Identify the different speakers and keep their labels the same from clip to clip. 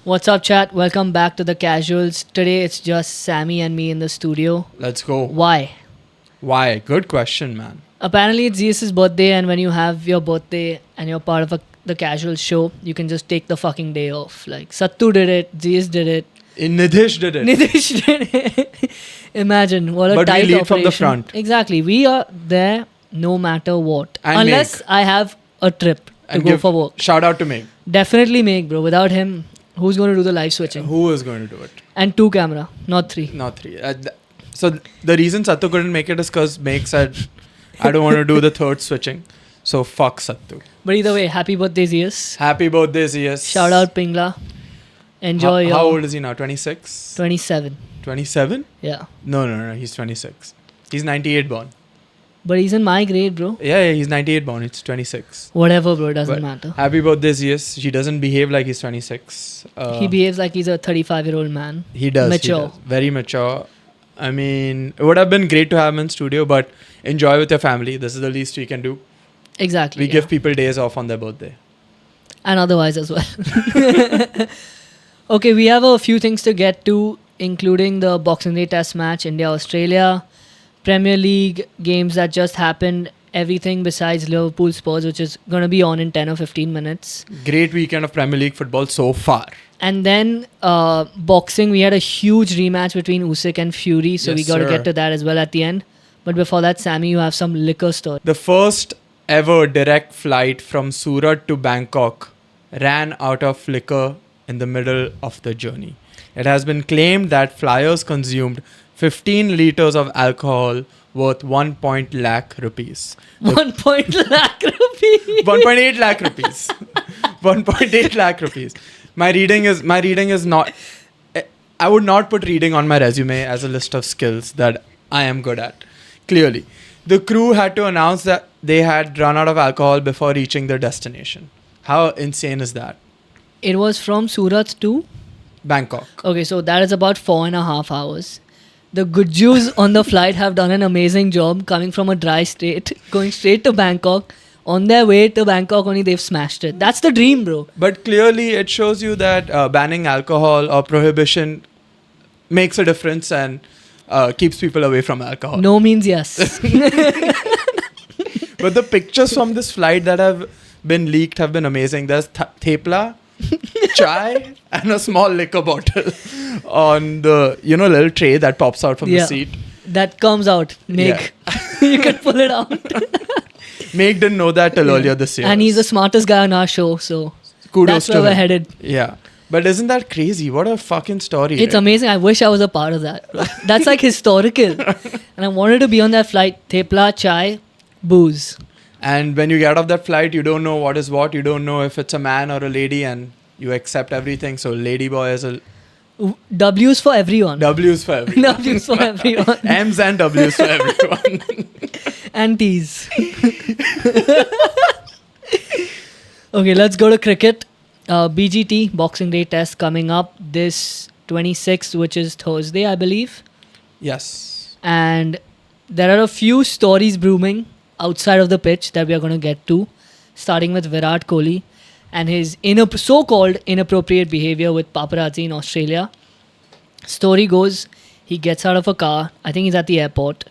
Speaker 1: What's up, chat? Welcome back to the Casuals. Today it's just Sammy and me in the studio.
Speaker 2: Let's go.
Speaker 1: Why?
Speaker 2: Why? Good question, man.
Speaker 1: Apparently it's Zeus's birthday, and when you have your birthday and you're part of the Casual show, you can just take the fucking day off. Like Sattu did it, Zeus did it,
Speaker 2: Nidhish did it.
Speaker 1: Nidhish did it. Imagine what a
Speaker 2: But we
Speaker 1: tight
Speaker 2: lead
Speaker 1: operation.
Speaker 2: from the front.
Speaker 1: Exactly. We are there no matter what.
Speaker 2: And
Speaker 1: Unless
Speaker 2: Meg.
Speaker 1: I have a trip to
Speaker 2: And
Speaker 1: go
Speaker 2: give
Speaker 1: for work.
Speaker 2: shout out to Meg.
Speaker 1: Definitely Meg, bro. Without him, who's going to do the live switching?
Speaker 2: Who is going to do it?
Speaker 1: And 2 camera, not 3.
Speaker 2: Not 3. So the reason Sattu couldn't make it is because Meg said, I don't want to do the third switching. So fuck Sattu.
Speaker 1: But either way, happy birthday, Zeus.
Speaker 2: Happy birthday, Zeus.
Speaker 1: Shout out Pingla. Enjoy your...
Speaker 2: How old is he now? 26?
Speaker 1: 27.
Speaker 2: 27?
Speaker 1: Yeah.
Speaker 2: No. He's 26. He's 98 born.
Speaker 1: But he's in my grade, bro.
Speaker 2: Yeah, he's 98 born. It's 26.
Speaker 1: Whatever, bro. It doesn't
Speaker 2: But
Speaker 1: matter.
Speaker 2: Happy birthday, Zeus. He doesn't behave like he's 26.
Speaker 1: He behaves like he's a 35-year-old man.
Speaker 2: He does.
Speaker 1: Mature.
Speaker 2: He does. Very mature. I mean, it would have been great to have him in studio, but enjoy with your family. This is the least we can do.
Speaker 1: Exactly.
Speaker 2: We give people days off on their birthday.
Speaker 1: And otherwise as well. Okay, we have a few things to get to, including the Boxing Day Test match, India-Australia, Premier League games that just happened, everything besides Liverpool Spurs, which is going to be on in 10 or 15 minutes.
Speaker 2: Great weekend of Premier League football so far.
Speaker 1: And then boxing, we had a huge rematch between Usyk and Fury, so
Speaker 2: Yes,
Speaker 1: we got to
Speaker 2: sir.
Speaker 1: get to that as well at the end. But before that, Sammy, you have some liquor story.
Speaker 2: The first ever direct flight from Surat to Bangkok ran out of liquor in the middle of the journey. It has been claimed that flyers consumed 15 liters of alcohol worth 1 lakh rupees.
Speaker 1: 1 lakh rupees.
Speaker 2: 1.8 lakh rupees. 1.8 lakh rupees. My reading is not. I would not put reading on my resume as a list of skills that I am good at. Clearly, the crew had to announce that they had run out of alcohol before reaching their destination. How insane is that?
Speaker 1: It was from Surat to...
Speaker 2: Bangkok.
Speaker 1: Okay, so that is about 4.5 hours. The good Jews on the flight have done an amazing job coming from a dry state, going straight to Bangkok. On their way to Bangkok only, they've smashed it. That's the dream, bro.
Speaker 2: But clearly, it shows you that banning alcohol or prohibition makes a difference and keeps people away from alcohol.
Speaker 1: No means yes.
Speaker 2: But the pictures from this flight that have been leaked have been amazing. There's thepla, chai, and a small liquor bottle on the little tray that pops out from the seat.
Speaker 1: That comes out. Meg. You can pull it out.
Speaker 2: Meg didn't know that till earlier this year.
Speaker 1: And he's the smartest guy on our show, so
Speaker 2: Kudos
Speaker 1: that's
Speaker 2: to
Speaker 1: where we're
Speaker 2: him.
Speaker 1: headed.
Speaker 2: Yeah. But isn't that crazy? What a fucking story.
Speaker 1: It's
Speaker 2: right?
Speaker 1: amazing. I wish I was a part of that. That's like historical. And I wanted to be on that flight. Thepla, chai, booze.
Speaker 2: And when you get off that flight, you don't know what is what. You don't know if it's a man or a lady, and you accept everything. So lady boy is a...
Speaker 1: W's for everyone.
Speaker 2: W's for everyone.
Speaker 1: W's for everyone.
Speaker 2: M's and W's for everyone.
Speaker 1: And T's. Okay, let's go to cricket. BGT, Boxing Day Test, coming up this 26th, which is Thursday, I believe.
Speaker 2: Yes.
Speaker 1: And there are a few stories brewing outside of the pitch that we are going to get to, starting with Virat Kohli and his so-called inappropriate behavior with paparazzi in Australia. Story goes, he gets out of a car, I think he's at the airport,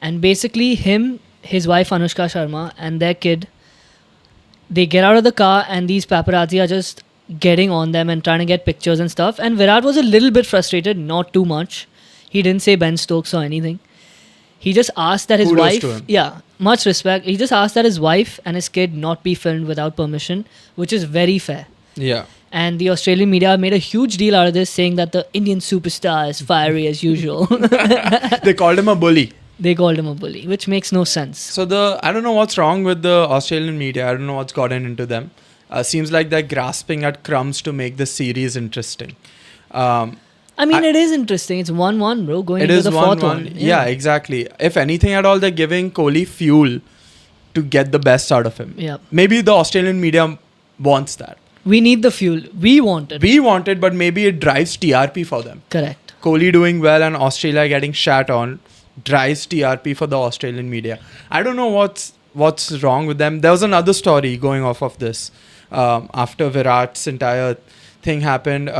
Speaker 1: and basically him, his wife Anushka Sharma, and their kid, they get out of the car and these paparazzi are just getting on them and trying to get pictures and stuff. And Virat was a little bit frustrated, not too much. He didn't say Ben Stokes or anything. He just asked that his
Speaker 2: Kudos
Speaker 1: wife...
Speaker 2: to him.
Speaker 1: Yeah, much respect. He just asked that his wife and his kid not be filmed without permission, which is very fair.
Speaker 2: Yeah.
Speaker 1: And the Australian media made a huge deal out of this, saying that the Indian superstar is fiery as usual.
Speaker 2: They called him a bully.
Speaker 1: They called him a bully, which makes no sense.
Speaker 2: So I don't know what's wrong with the Australian media. I don't know what's gotten into them. Seems like they're grasping at crumbs to make the series interesting.
Speaker 1: I mean, it is interesting. It's 1-1, bro, going into the fourth one.
Speaker 2: Yeah, exactly. If anything at all, they're giving Kohli fuel to get the best out of him.
Speaker 1: Yeah.
Speaker 2: Maybe the Australian media wants that.
Speaker 1: We need the fuel. We want it.
Speaker 2: We want it, but maybe it drives TRP for them.
Speaker 1: Correct.
Speaker 2: Kohli doing well and Australia getting shat on drives TRP for the Australian media. I don't know what's wrong with them. There was another story going off of this after Virat's entire thing happened.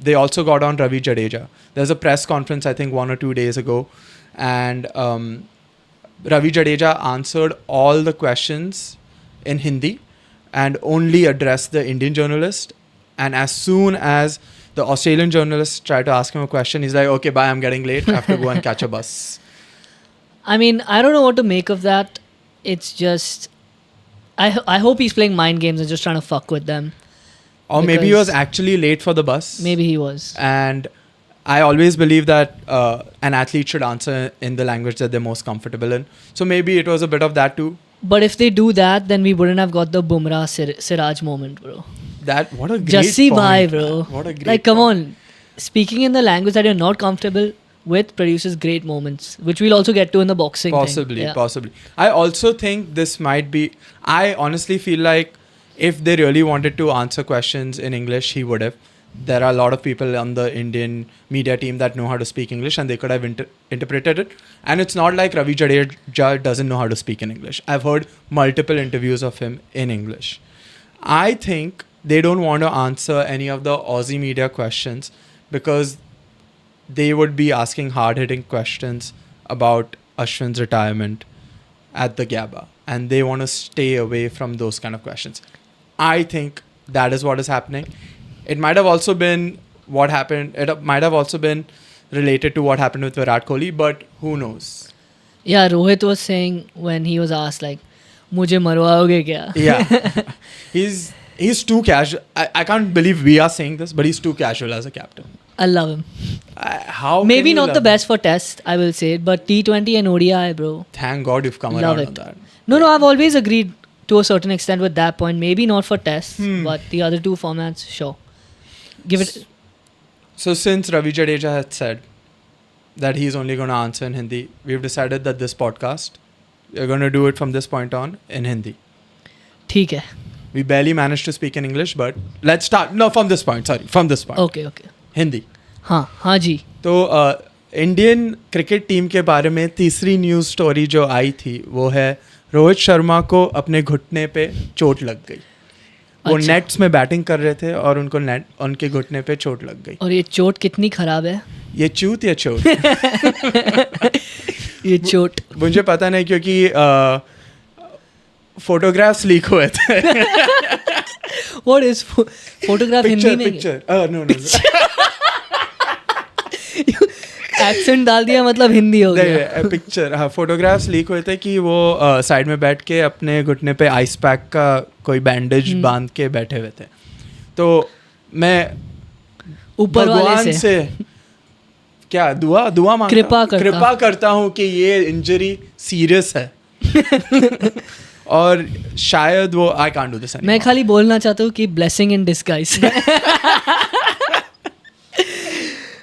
Speaker 2: They also got on Ravi Jadeja. There's a press conference, I think 1 or 2 days ago, and Ravi Jadeja answered all the questions in Hindi and only addressed the Indian journalist. And as soon as the Australian journalist tried to ask him a question, he's like, okay, bye, I'm getting late. I have to go and catch a bus.
Speaker 1: I mean, I don't know what to make of that. It's just... I hope he's playing mind games and just trying to fuck with them.
Speaker 2: Or maybe he
Speaker 1: Because-
Speaker 2: was actually late for the bus.
Speaker 1: Maybe he was.
Speaker 2: And I always believe that an athlete should answer in the language that they're most comfortable in. So maybe it was a bit of that too.
Speaker 1: But if they do that, then we wouldn't have got the Bumrah Siraj moment, bro.
Speaker 2: What a great
Speaker 1: Just see
Speaker 2: point.
Speaker 1: why, bro.
Speaker 2: What a great
Speaker 1: Like, come
Speaker 2: point.
Speaker 1: on. Speaking in the language that you're not comfortable with produces great moments, which we'll also get to in the boxing
Speaker 2: Possibly,
Speaker 1: thing. Yeah.
Speaker 2: possibly. I also think this might be... I honestly feel like if they really wanted to answer questions in English, he would have. There are a lot of people on the Indian media team that know how to speak English and they could have interpreted it. And it's not like Ravi Jadeja doesn't know how to speak in English. I've heard multiple interviews of him in English. I think they don't want to answer any of the Aussie media questions because they would be asking hard-hitting questions about Ashwin's retirement at the Gabba. And they want to stay away from those kind of questions. I think that is what is happening. It might have also been what happened. It might have also been related to what happened with Virat Kohli, but who knows?
Speaker 1: Yeah, Rohit was saying when he was asked, like, "Mujhe marwaoge kya?"
Speaker 2: Yeah. He's too casual. I can't believe we are saying this, but he's too casual as a captain.
Speaker 1: I love him.
Speaker 2: How?
Speaker 1: Maybe
Speaker 2: can you
Speaker 1: not
Speaker 2: love
Speaker 1: the
Speaker 2: him?
Speaker 1: best for test, I will say it, but T20 and ODI, bro.
Speaker 2: Thank God you've come
Speaker 1: Love
Speaker 2: around
Speaker 1: it.
Speaker 2: on that.
Speaker 1: No, I've always agreed to a certain extent with that point. Maybe not for tests, but the other two formats, sure. Give it.
Speaker 2: So since Ravi Jadeja had said that he's only going to answer in Hindi, we've decided that this podcast, we're going to do it from this point on in Hindi.
Speaker 1: ठीक है.
Speaker 2: We barely managed to speak in English, but let's start. No, from this point. Sorry, from this point.
Speaker 1: Okay.
Speaker 2: Hindi.
Speaker 1: हाँ जी.
Speaker 2: तो Indian cricket team के बारे में तीसरी news story जो आई थी वो है रोहित शर्मा को अपने घुटने पे चोट लग गई. वो
Speaker 1: अच्छा.
Speaker 2: नेट्स में बैटिंग कर रहे थे और उनके घुटने पे चोट लग गई.
Speaker 1: और ये चोट कितनी खराब है?
Speaker 2: ये चूत या चोट?
Speaker 1: ये चोट.
Speaker 2: मुझे पता नहीं क्योंकि फोटोग्राफ्स लीक हुए थे.
Speaker 1: What is photograph हिंदी में?
Speaker 2: पिक्चर नो
Speaker 1: एक्सेंट डाल दिया मतलब हिंदी हो गया.
Speaker 2: पिक्चर. हाँ, फोटोग्राफ्स लीक हुए थे कि वो साइड में बैठ के अपने घुटने पे आइस पैक का कोई बैंडेज बांध के बैठे हुए थे. तो मैं
Speaker 1: ऊपर
Speaker 2: भगवान
Speaker 1: वाले
Speaker 2: से क्या दुआ मांगता
Speaker 1: कृपा
Speaker 2: करता हूँ कि ये इंजरी सीरियस है. और शायद वो आई कांट डू दिस.
Speaker 1: मैं खाली बोलना चाहता हूँ कि blessing in disguise.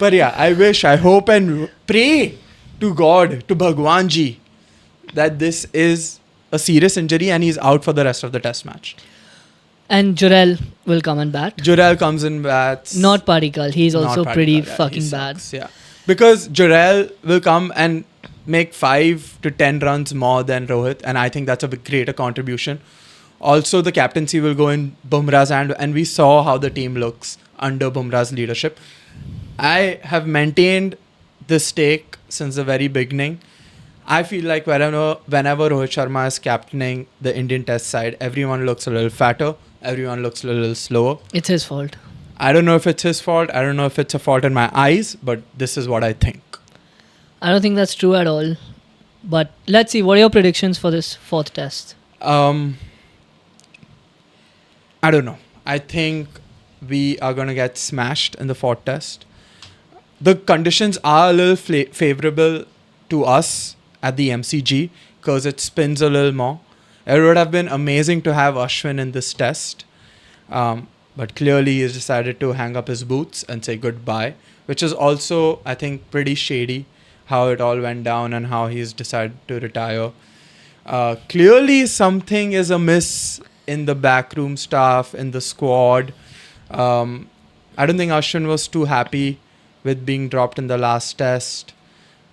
Speaker 2: But yeah, I wish, I hope and pray to God, to Bhagwan Ji, that this is a serious injury and he's out for the rest of the test match.
Speaker 1: And Jurel will come and bat.
Speaker 2: Jurel comes in bats.
Speaker 1: Not Padikkal. He's also
Speaker 2: Not
Speaker 1: pretty
Speaker 2: Padikkal, yeah,
Speaker 1: fucking
Speaker 2: he
Speaker 1: bad.
Speaker 2: sucks, yeah. Because Jurel will come and make 5 to 10 runs more than Rohit, and I think that's a greater contribution. Also, the captaincy will go in Bumrah's hand, and we saw how the team looks under Bumrah's leadership. I have maintained this take since the very beginning. I feel like whenever Rohit Sharma is captaining the Indian Test side, everyone looks a little fatter, everyone looks a little slower.
Speaker 1: It's his fault.
Speaker 2: I don't know if it's his fault. I don't know if it's a fault in my eyes, but this is what I think.
Speaker 1: I don't think that's true at all. But let's see. What are your predictions for this fourth test?
Speaker 2: I don't know. I think we are going to get smashed in the fourth test. The conditions are a little favorable to us at the MCG because it spins a little more. It would have been amazing to have Ashwin in this test. But clearly he's decided to hang up his boots and say goodbye, which is also, I think, pretty shady how it all went down and how he's decided to retire. Clearly something is amiss in the backroom staff, in the squad. I don't think Ashwin was too happy with being dropped in the last test.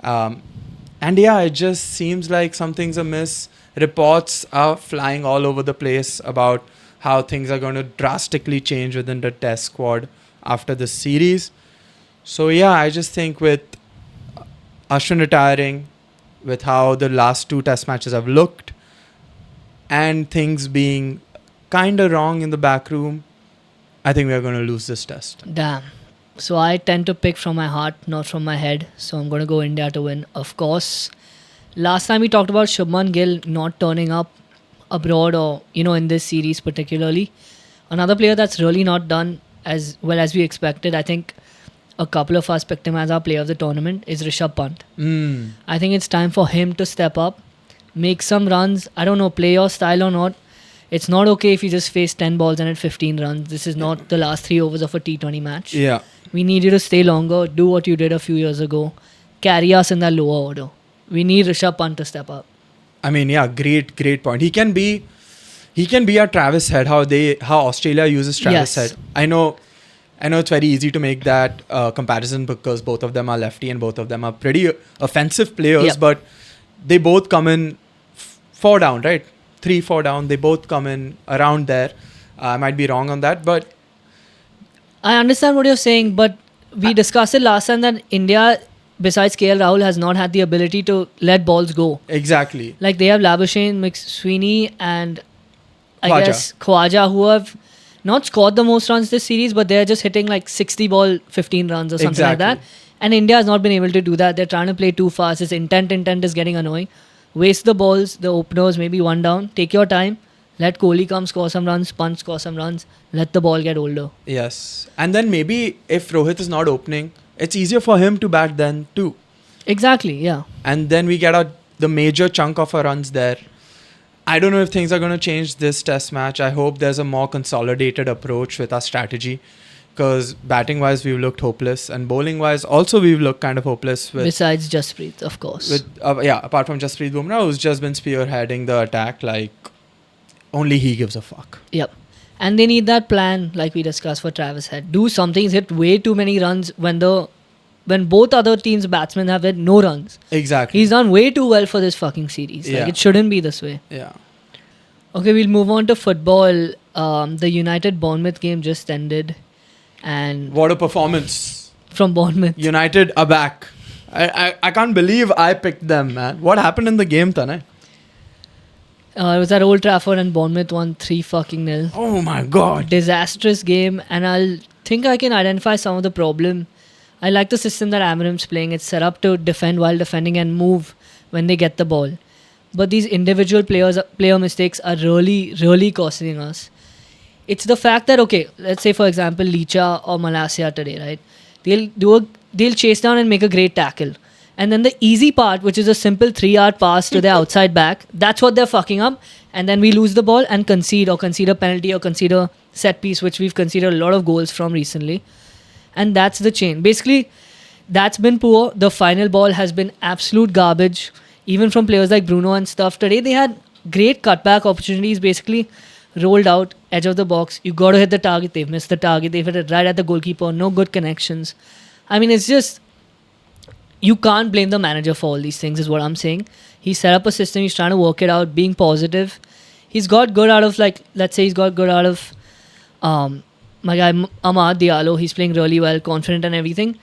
Speaker 2: And yeah, it just seems like something's amiss. Reports are flying all over the place about how things are going to drastically change within the test squad after this series. So yeah, I just think with Ashwin retiring, with how the last 2 test matches have looked, and things being kind of wrong in the back room, I think we are going to lose this test.
Speaker 1: Damn. So I tend to pick from my heart, not from my head. So I'm going to go India to win. Of course, last time we talked about Shubman Gill not turning up abroad or, in this series particularly. Another player that's really not done as well as we expected, I think a couple of us picked him as our player of the tournament, is Rishabh Pant. I think it's time for him to step up, make some runs. I don't know, play your style or not. It's not okay if you just face 10 balls and hit 15 runs. This is not the last 3 overs of a T20 match.
Speaker 2: Yeah.
Speaker 1: We need you to stay longer, do what you did a few years ago, carry us in that lower order. We need Rishabh Pant to step up.
Speaker 2: I mean, yeah, great point. He can be a Travis Head, how Australia uses Travis Head. I know it's very easy to make that comparison because both of them are lefty and both of them are pretty offensive players, but they both come in 4 down, right? 3-4 down. They both come in around there. I might be wrong on that, but
Speaker 1: I understand what you're saying, but we discussed it last time that India, besides KL Rahul, has not had the ability to let balls go.
Speaker 2: Exactly.
Speaker 1: Like they have Labuschagne, McSweeney, and I
Speaker 2: Khwaja.
Speaker 1: guess Khwaja, who have not scored the most runs this series, but they're just hitting like 60 ball, 15 runs or something like that. And India has not been able to do that. They're trying to play too fast. This intent is getting annoying. Waste the balls, the openers, maybe 1 down. Take your time. Let Kohli come score some runs, Pant score some runs. Let the ball get older.
Speaker 2: Yes. And then maybe if Rohit is not opening, it's easier for him to bat then too.
Speaker 1: Exactly, yeah.
Speaker 2: And then we get the major chunk of our runs there. I don't know if things are going to change this test match. I hope there's a more consolidated approach with our strategy. Because batting-wise, we've looked hopeless. And bowling-wise, also we've looked kind of hopeless.
Speaker 1: Besides Jasprit, of course.
Speaker 2: Apart from Jasprit Bumrah, who's just been spearheading the attack like only he gives a fuck.
Speaker 1: Yep. And they need that plan, like we discussed for Travis Head. Do something. He's hit way too many runs when both other teams' batsmen have hit no runs.
Speaker 2: Exactly.
Speaker 1: He's done way too well for this fucking series.
Speaker 2: Yeah.
Speaker 1: Like, it shouldn't be this way.
Speaker 2: Yeah.
Speaker 1: Okay, we'll move on to football. The United Bournemouth game just ended. And
Speaker 2: What a performance.
Speaker 1: from Bournemouth.
Speaker 2: United are back. I can't believe I picked them, man. What happened in the game, Tanaay?
Speaker 1: It was at Old Trafford and Bournemouth won 3-0.
Speaker 2: Oh my god.
Speaker 1: Disastrous game, and I think I can identify some of the problem. I like the system that Amorim's playing. It's set up to defend while defending and move when they get the ball. But these individual player mistakes are really, really costing us. It's the fact that, okay, let's say for example Licha or Malasia today, right? They'll chase down and make a great tackle. And then the easy part, which is a simple 3-yard pass to their outside back, that's what they're fucking up. And then we lose the ball and concede a penalty or concede a set piece, which we've conceded a lot of goals from recently. And that's the chain. Basically, that's been poor. The final ball has been absolute garbage, even from players like Bruno and stuff. Today, they had great cutback opportunities, basically rolled out, edge of the box. You got to hit the target. They've missed the target. They've hit it right at the goalkeeper. No good connections. I mean, it's just... You can't blame the manager for all these things, is what I'm saying. He set up a system. He's trying to work it out, being positive. He's got good out of, let's say he's got good out of my guy Amad Diallo. He's playing really well, confident and everything.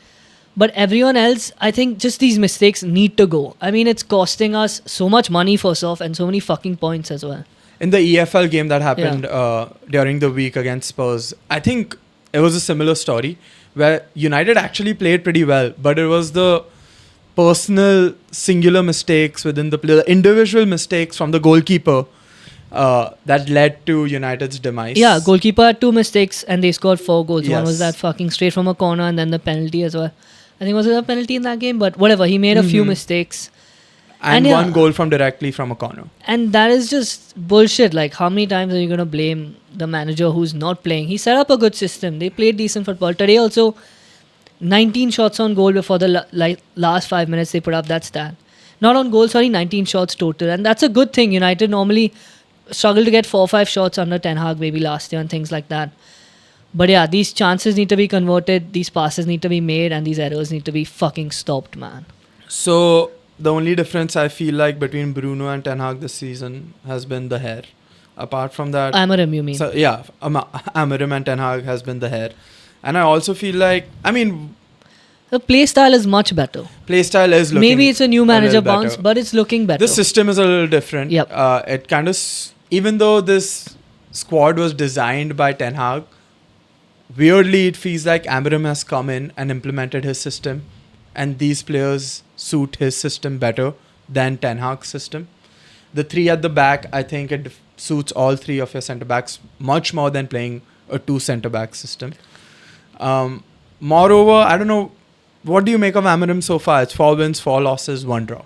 Speaker 1: But everyone else, I think just these mistakes need to go. I mean, it's costing us so much money, first off, and so many fucking points as well.
Speaker 2: In the EFL game that happened during the week against Spurs, I think it was a similar story where United actually played pretty well, but it was the personal singular mistakes within the individual mistakes from the goalkeeper that led to United's demise.
Speaker 1: Yeah, goalkeeper had 2 mistakes and they scored 4 goals.
Speaker 2: Yes.
Speaker 1: One was that fucking straight from a corner and then the penalty as well. I think was it a penalty in that game? But whatever, he made a few mistakes.
Speaker 2: And
Speaker 1: yeah,
Speaker 2: 1 goal from directly from a corner.
Speaker 1: And that is just bullshit. Like, how many times are you going to blame the manager who's not playing? He set up a good system. They played decent football. Today also, 19 shots on goal before the last 5 minutes they put up that stat. Not on goal, 19 shots total. And that's a good thing. United normally struggle to get 4 or 5 shots under Ten Hag maybe last year and things like that. But yeah, these chances need to be converted, these passes need to be made, and these errors need to be fucking stopped, man.
Speaker 2: So the only difference I feel like between Bruno and Ten Hag this season has been the hair. Apart from that...
Speaker 1: Amorim, you mean?
Speaker 2: So, yeah, Amorim and Ten Hag has been the hair. And I also feel like, I mean,
Speaker 1: The play style is much better.
Speaker 2: play style is looking
Speaker 1: Maybe it's a new manager
Speaker 2: little
Speaker 1: bounce,
Speaker 2: better.
Speaker 1: but it's looking better.
Speaker 2: The system is a little different.
Speaker 1: Yep.
Speaker 2: It kind of, even though this squad was designed by Ten Hag, weirdly it feels like Amorim has come in and implemented his system, and these players suit his system better than Ten Hag's system. The three at the back, I think it suits all three of your centre backs much more than playing a two centre back system. Moreover, I don't know, what do you make of Amorim so far? It's 4 wins, 4 losses, 1 draw.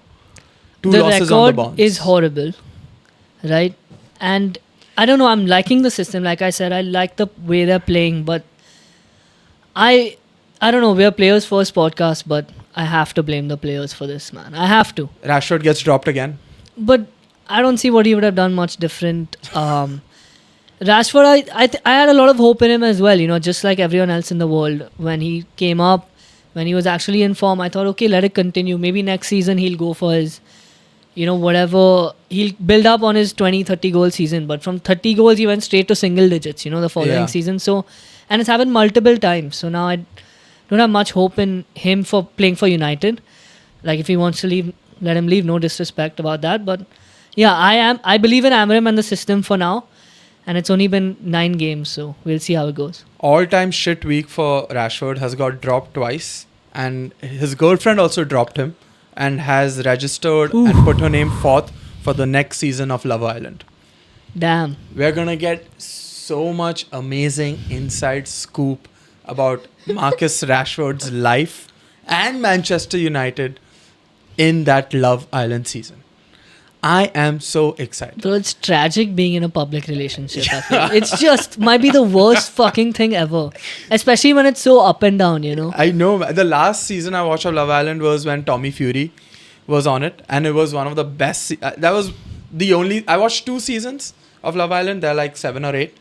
Speaker 2: 2
Speaker 1: the
Speaker 2: losses on the
Speaker 1: record
Speaker 2: bounce.
Speaker 1: is horrible, right? And I don't know, I'm liking the system. Like I said, I like the way they're playing, but I don't know, we're players first podcast, but I have to blame the players for this, man. I have to.
Speaker 2: Rashford gets dropped again.
Speaker 1: But I don't see what he would have done much different. Rashford, I had a lot of hope in him as well, you know, just like everyone else in the world. When he came up, when he was actually in form, I thought, okay, let it continue. Maybe next season he'll go for his, you know, whatever. He'll build up on his 20, 30 goal season. But from 30 goals, he went straight to single digits, you know, the following season. So, and it's happened multiple times. So now I don't have much hope in him for playing for United. Like, if he wants to leave, let him leave. No disrespect about that. But yeah, I believe in Amorim and the system for now. And it's only been 9 games, so we'll see how it goes.
Speaker 2: All-time shit week for Rashford, has got dropped twice. And his girlfriend also dropped him and has registered and put her name 4th for the next season of Love Island.
Speaker 1: Damn.
Speaker 2: We're going to get so much amazing inside scoop about Marcus Rashford's life and Manchester United in that Love Island season. I am so excited.
Speaker 1: So it's tragic being in a public relationship. I feel. It's just might be the worst fucking thing ever. Especially when it's so up and down, you know.
Speaker 2: I know. The last season I watched of Love Island was when Tommy Fury was on it. And it was one of the best. That was the only... I watched 2 seasons of Love Island. They're like 7 or 8.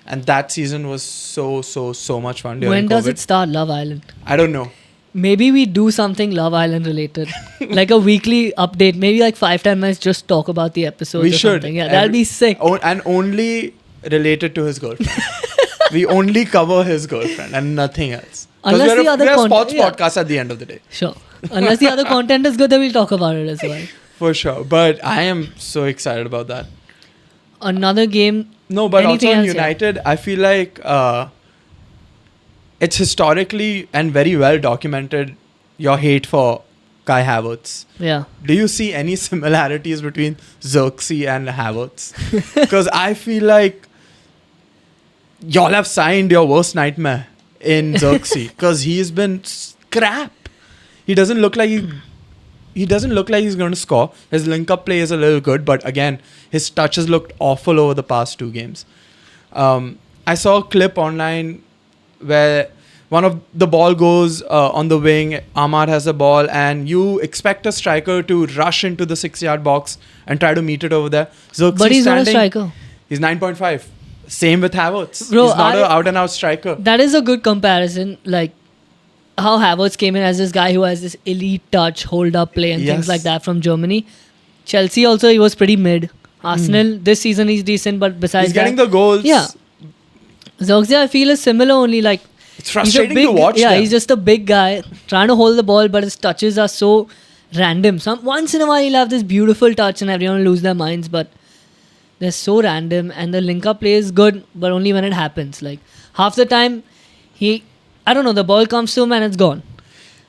Speaker 2: And that season was so much fun during
Speaker 1: When does
Speaker 2: COVID.
Speaker 1: it start, Love Island?
Speaker 2: I don't know.
Speaker 1: Maybe we do something Love Island related. Like a weekly update. Maybe like 5-10 minutes just talk about the episodes
Speaker 2: We
Speaker 1: or
Speaker 2: should.
Speaker 1: something. Yeah, that'll be sick.
Speaker 2: And only related to his girlfriend. We only cover his girlfriend and nothing else. Because
Speaker 1: Unless the other
Speaker 2: we're a
Speaker 1: content-
Speaker 2: sports
Speaker 1: yeah.
Speaker 2: podcast at the end of the day.
Speaker 1: Sure. Unless the other content is good, then we'll talk about it as well.
Speaker 2: For sure. But I am so excited about that.
Speaker 1: Another game.
Speaker 2: No, but
Speaker 1: Anything
Speaker 2: also in
Speaker 1: else, yeah.
Speaker 2: United, I feel like it's historically and very well documented your hate for Kai Havertz.
Speaker 1: Yeah.
Speaker 2: Do you see any similarities between Xerxes and Havertz? Because I feel like y'all have signed your worst nightmare in Xerxes because he's been crap. He doesn't look like he doesn't look like he's going to score. His link-up play is a little good, but again, his touches looked awful over the past 2 games. I saw a clip online where one of the ball goes on the wing, Ahmad has the ball, and you expect a striker to rush into the 6-yard box and try to meet it over there. Xerxes
Speaker 1: But he's not a
Speaker 2: standing,
Speaker 1: striker.
Speaker 2: He's 9.5. Same with Havertz.
Speaker 1: Bro,
Speaker 2: he's not an out-and-out striker.
Speaker 1: That is a good comparison. Like how Havertz came in as this guy who has this elite touch, hold-up play and things like that from Germany. Chelsea also, he was pretty mid. Arsenal, this season he's decent, but besides
Speaker 2: He's getting
Speaker 1: that,
Speaker 2: the goals.
Speaker 1: yeah. Xerxes, I feel, is similar, only like
Speaker 2: It's
Speaker 1: he's a
Speaker 2: frustrating
Speaker 1: big,
Speaker 2: to watch
Speaker 1: yeah,
Speaker 2: them.
Speaker 1: he's just a big guy trying to hold the ball, but his touches are so random. Once in a while he'll have this beautiful touch and everyone will lose their minds, but they're so random, and the link-up play is good, but only when it happens. Like half the time, I don't know, the ball comes to him and it's gone.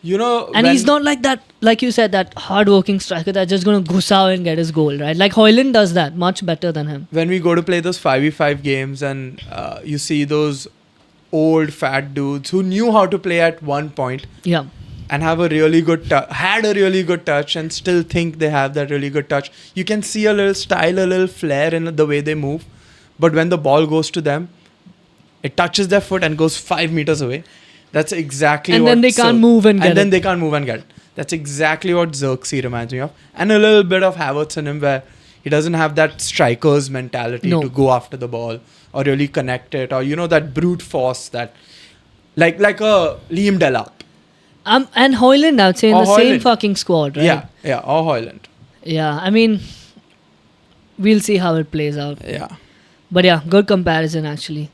Speaker 2: You know,
Speaker 1: And he's not like that, like you said, that hard-working striker that's just going to goose out and get his goal, right? Like Højlund does that much better than him.
Speaker 2: when we go to play those 5v5 games and you see those old fat dudes who knew how to play at one point
Speaker 1: Yeah.
Speaker 2: and have a really good had a really good touch and still think they have that really good touch. You can see a little style, a little flair in the way they move. But when the ball goes to them, it touches their foot and goes 5 meters away. That's exactly
Speaker 1: And
Speaker 2: what...
Speaker 1: then they can't move and get
Speaker 2: And then
Speaker 1: it.
Speaker 2: they can't move and get it. That's exactly what Xerxes reminds me of. And a little bit of Havertz in him where he doesn't have that striker's mentality
Speaker 1: No.
Speaker 2: to go after the ball or really connect it, or, you know, that brute force that... Like a Liam Delap.
Speaker 1: And Højlund, I would say, in
Speaker 2: Or
Speaker 1: the same
Speaker 2: Højlund.
Speaker 1: fucking squad, right?
Speaker 2: Yeah, or Højlund.
Speaker 1: Yeah, I mean, we'll see how it plays out.
Speaker 2: Yeah.
Speaker 1: But yeah, good comparison actually.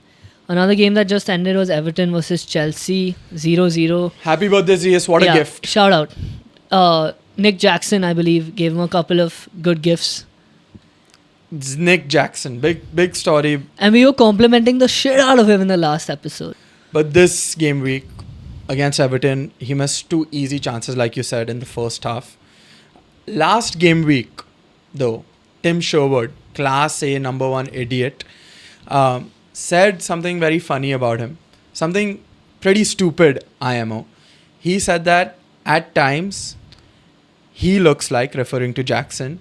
Speaker 1: Another game that just ended was Everton versus Chelsea, 0-0.
Speaker 2: Happy birthday, ZS. What a gift.
Speaker 1: Shout out. Nick Jackson, I believe, gave him a couple of good gifts.
Speaker 2: It's Nick Jackson. Big story.
Speaker 1: And we were complimenting the shit out of him in the last episode.
Speaker 2: But this game week against Everton, he missed 2 easy chances, like you said, in the first half. Last game week, though, Tim Sherwood, Class A number 1 idiot, said something very funny about him. Something pretty stupid, IMO. He said that at times, he looks like, referring to Jackson,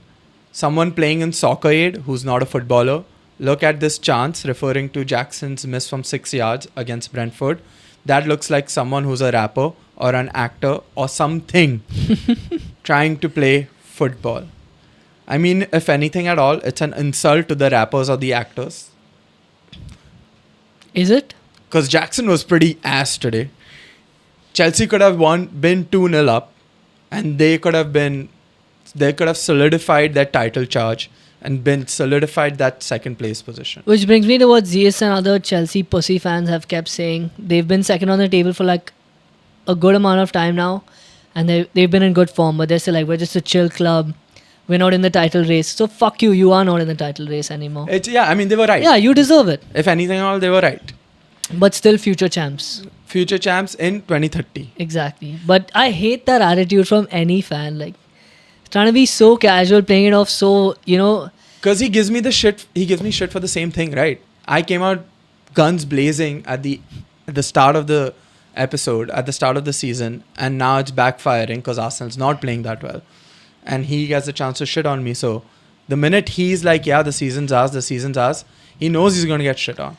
Speaker 2: someone playing in Soccer Aid who's not a footballer. Look at this chance, referring to Jackson's miss from 6 yards against Brentford. That looks like someone who's a rapper or an actor or something trying to play football. I mean, if anything at all, it's an insult to the rappers or the actors.
Speaker 1: Is it?
Speaker 2: Because Jackson was pretty ass today. Chelsea could have been 2-0 up, and they could have solidified their title charge and solidified that second place position.
Speaker 1: Which brings me to what ZS and other Chelsea pussy fans have kept saying. They've been second on the table for like a good amount of time now, and they've been in good form, but they're still like, we're just a chill club. We're not in the title race. So fuck you. You are not in the title race anymore.
Speaker 2: I mean, they were right.
Speaker 1: Yeah, you deserve it.
Speaker 2: If anything at all, they were right.
Speaker 1: But still future champs.
Speaker 2: Future champs in 2030.
Speaker 1: Exactly. But I hate that attitude from any fan. Like, trying to be so casual, playing it off so,
Speaker 2: Because he gives me shit for the same thing, right? I came out guns blazing at the start of the episode, at the start of the season, and now it's backfiring because Arsenal's not playing that well. And he gets a chance to shit on me. So the minute he's like, yeah, the season's ours, he knows he's going to get shit on.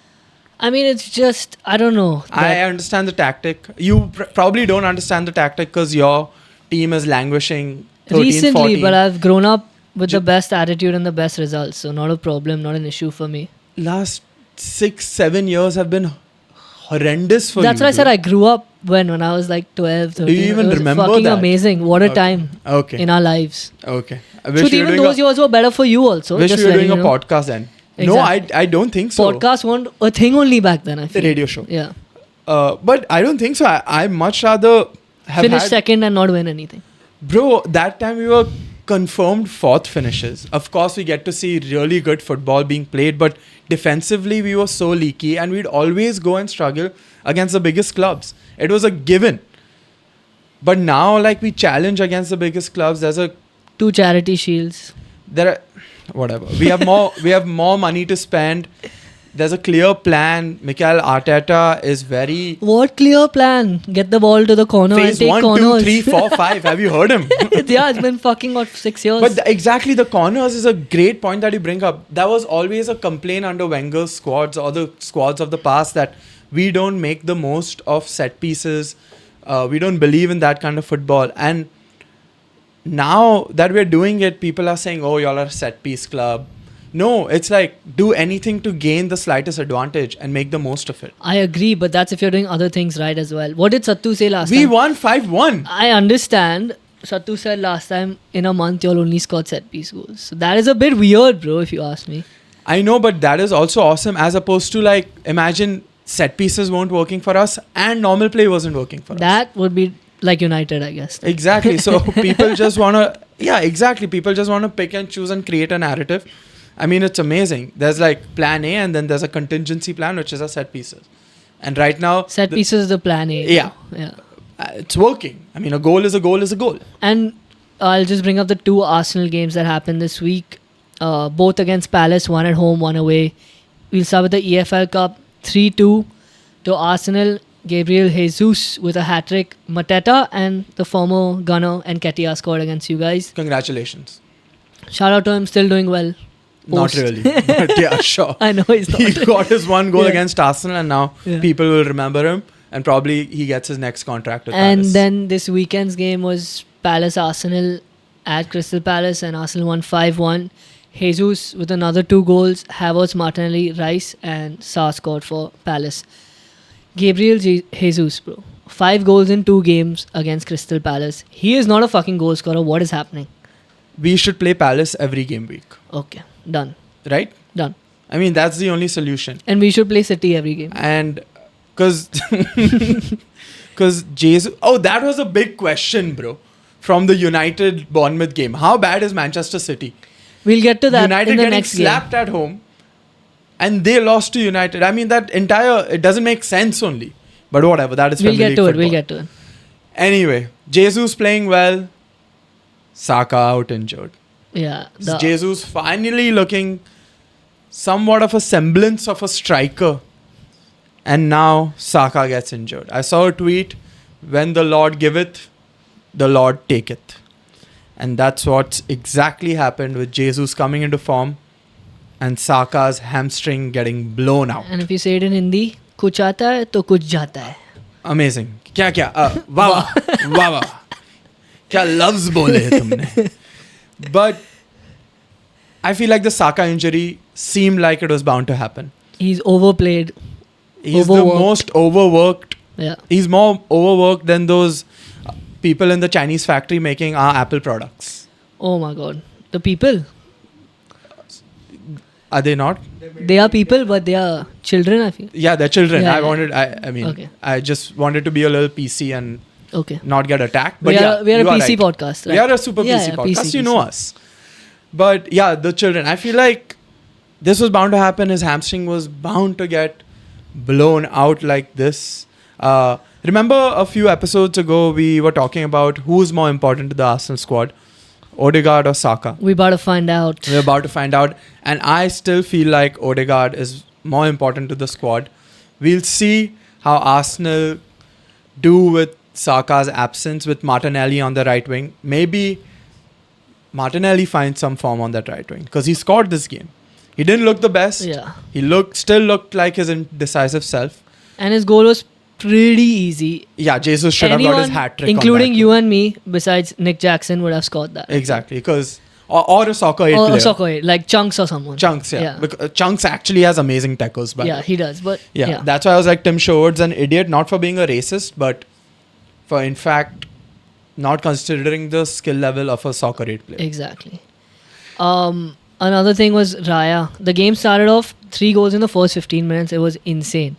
Speaker 1: I mean, it's just, I don't know.
Speaker 2: I understand the tactic. You probably don't understand the tactic because your team is languishing 13,
Speaker 1: recently,
Speaker 2: 14.
Speaker 1: But I've grown up with the best attitude and the best results. So not a problem, not an issue for me.
Speaker 2: Last 6-7 years have been horrendous for you.
Speaker 1: That's why I said I grew up when I was like 12, 13.
Speaker 2: Do you even remember
Speaker 1: fucking
Speaker 2: that?
Speaker 1: Amazing. What a time in our lives.
Speaker 2: Okay.
Speaker 1: So even those years were better for you also.
Speaker 2: Wish we were doing a podcast then.
Speaker 1: Exactly.
Speaker 2: No, I don't think so.
Speaker 1: Podcasts weren't a thing only back then, I feel.
Speaker 2: The radio show.
Speaker 1: Yeah.
Speaker 2: But I don't think so. I much rather have
Speaker 1: finish second and not win anything.
Speaker 2: Bro, that time we were confirmed 4th finishes. Of course, we get to see really good football being played, but defensively we were so leaky and we'd always go and struggle against the biggest clubs. It was a given. But now, like, we challenge against the biggest clubs. There's
Speaker 1: 2 charity shields.
Speaker 2: Whatever. We have more money to spend. There's a clear plan. Mikel Arteta is very...
Speaker 1: What clear plan? Get the ball to the corner and take corners.
Speaker 2: Phase 1, 2, 3, 4, 5. Have you heard him?
Speaker 1: Yeah, it's been fucking 6 years.
Speaker 2: But exactly, the corners is a great point that you bring up. That was always a complaint under Wenger's squads or the squads of the past that we don't make the most of set pieces. We don't believe in that kind of football. And now that we're doing it, people are saying, oh, y'all are a set piece club. No, it's like, do anything to gain the slightest advantage and make the most of it.
Speaker 1: I agree, but that's if you're doing other things right as well. What did Sattu say last time?
Speaker 2: We won 5-1.
Speaker 1: I understand. Sattu said last time, in a month, you'll only scored set piece goals. So that is a bit weird, bro, if you ask me.
Speaker 2: I know, but that is also awesome as opposed to, like, imagine set pieces weren't working for us and normal play wasn't working for us.
Speaker 1: That would be like United, I guess.
Speaker 2: Exactly. So people just want to... Yeah, exactly. People just want to pick and choose and create a narrative. I mean, it's amazing. There's like plan A and then there's a contingency plan, which is a set pieces. And right now...
Speaker 1: Set pieces is the plan A.
Speaker 2: Yeah.
Speaker 1: Yeah.
Speaker 2: It's working. I mean, a goal is a goal is a goal.
Speaker 1: And I'll just bring up the 2 Arsenal games that happened this week. Both against Palace, 1 at home, 1 away. We'll start with the EFL Cup. 3-2 to Arsenal. Gabriel Jesus with a hat-trick. Mateta and the former gunner Nketiah scored against you guys.
Speaker 2: Congratulations.
Speaker 1: Shout out to him, still doing well.
Speaker 2: Not really. But yeah, sure.
Speaker 1: I know he's not.
Speaker 2: He got his 1 goal against Arsenal and now people will remember him and probably he gets his next contract with
Speaker 1: And
Speaker 2: Palace.
Speaker 1: then this weekend's game was Palace-Arsenal at Crystal Palace and Arsenal won 5-1. Jesus with another 2 goals. Havertz, Martinelli, Rice and Sarr scored for Palace. Gabriel Jesus, bro. 5 goals in 2 games against Crystal Palace. He is not a fucking goal scorer. What is happening?
Speaker 2: We should play Palace every game week.
Speaker 1: Okay, done.
Speaker 2: Right?
Speaker 1: Done.
Speaker 2: I mean, that's the only solution.
Speaker 1: And we should play City every game.
Speaker 2: And because Jesus... Oh, that was a big question, bro. From the United Bournemouth game. How bad is Manchester City?
Speaker 1: We'll get to that
Speaker 2: United
Speaker 1: in the
Speaker 2: getting
Speaker 1: next
Speaker 2: slapped
Speaker 1: game.
Speaker 2: at home. And they lost to United. I mean, that entire... It doesn't make sense only. But whatever. That is
Speaker 1: We'll
Speaker 2: Premier
Speaker 1: get to
Speaker 2: League
Speaker 1: it. We'll
Speaker 2: football.
Speaker 1: get to it.
Speaker 2: Anyway, Jesus playing well. Saka out injured.
Speaker 1: Yeah.
Speaker 2: Jesus finally looking somewhat of a semblance of a striker. And now Saka gets injured. I saw a tweet, when the Lord giveth, the Lord taketh. And that's what's exactly happened with Jesus coming into form and Saka's hamstring getting blown out.
Speaker 1: And if you say it in Hindi, kuch aata hai to kuch jata hai.
Speaker 2: Amazing. Kya? Wow. Wow. Kya loves bole hai tumne. But I feel like the Saka injury seemed like it was bound to happen.
Speaker 1: He's overplayed.
Speaker 2: He's
Speaker 1: Overworked.
Speaker 2: the most overworked.
Speaker 1: Yeah.
Speaker 2: He's more overworked than those people in the Chinese factory making our Apple products.
Speaker 1: Oh my God. The people.
Speaker 2: Are they not?
Speaker 1: They are people, but they are children, I feel.
Speaker 2: Yeah, they're children.
Speaker 1: Yeah,
Speaker 2: I mean,
Speaker 1: Okay.
Speaker 2: I just wanted to be a little PC and
Speaker 1: Okay.
Speaker 2: not get attacked. But
Speaker 1: we are a
Speaker 2: you are
Speaker 1: PC
Speaker 2: right.
Speaker 1: podcast, right?
Speaker 2: We are a super PC podcast. You know us. But yeah, the children. I feel like this was bound to happen. His hamstring was bound to get blown out like this. Remember a few episodes ago, we were talking about who's more important to the Arsenal squad, Odegaard or Saka.
Speaker 1: We're about to find out.
Speaker 2: We're about to find out. And I still feel like Odegaard is more important to the squad. We'll see how Arsenal do with Saka's absence, with Martinelli on the right wing. Maybe Martinelli finds some form on that right wing because he scored this game. He didn't look the best.
Speaker 1: Yeah.
Speaker 2: He still looked like his indecisive self.
Speaker 1: And his goal was pretty easy.
Speaker 2: Yeah, Jesus should have got his hat-trick
Speaker 1: including
Speaker 2: on that
Speaker 1: you and me, besides Nick Jackson, would have scored that.
Speaker 2: Exactly, because... Or a Soccer 8 player.
Speaker 1: Or Soccer 8, like Chunks or someone.
Speaker 2: Chunks, yeah. Because Chunks actually has amazing tackles.
Speaker 1: Yeah, he does. But
Speaker 2: yeah, that's why I was like, Tim Sherwood's an idiot, not for being a racist, but for, in fact, not considering the skill level of a Soccer 8 player.
Speaker 1: Exactly. Another thing was Raya. The game started off 3 goals in the first 15 minutes. It was insane.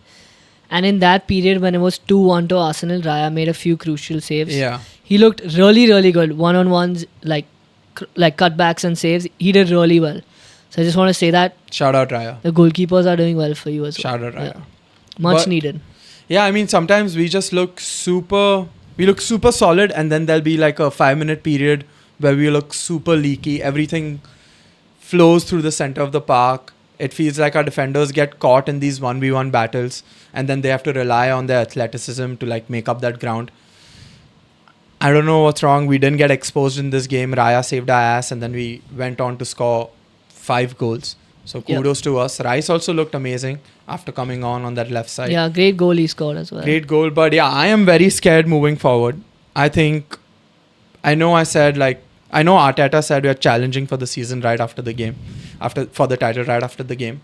Speaker 1: And in that period, when it was 2-1 to Arsenal, Raya made a few crucial saves.
Speaker 2: Yeah.
Speaker 1: He looked really, really good. One-on-ones, like cutbacks and saves. He did really well. So I just want to say that.
Speaker 2: Shout out Raya.
Speaker 1: The goalkeepers are doing well for you as well.
Speaker 2: Shout out Raya.
Speaker 1: Yeah. Much
Speaker 2: But-
Speaker 1: needed.
Speaker 2: Yeah, I mean, sometimes we just look super solid, and then there'll be like a 5-minute period where we look super leaky. Everything flows through the center of the park. It feels like our defenders get caught in these 1v1 battles, and then they have to rely on their athleticism to like make up that ground. I don't know what's wrong. We didn't get exposed in this game. Raya saved our ass, and then we went on to score 5 goals. So kudos to us. Rice also looked amazing after coming on that left side.
Speaker 1: Yeah, great goal he scored as well.
Speaker 2: Great goal. But yeah, I am very scared moving forward. I know Arteta said we are challenging for the season right after the game, for the title right after the game.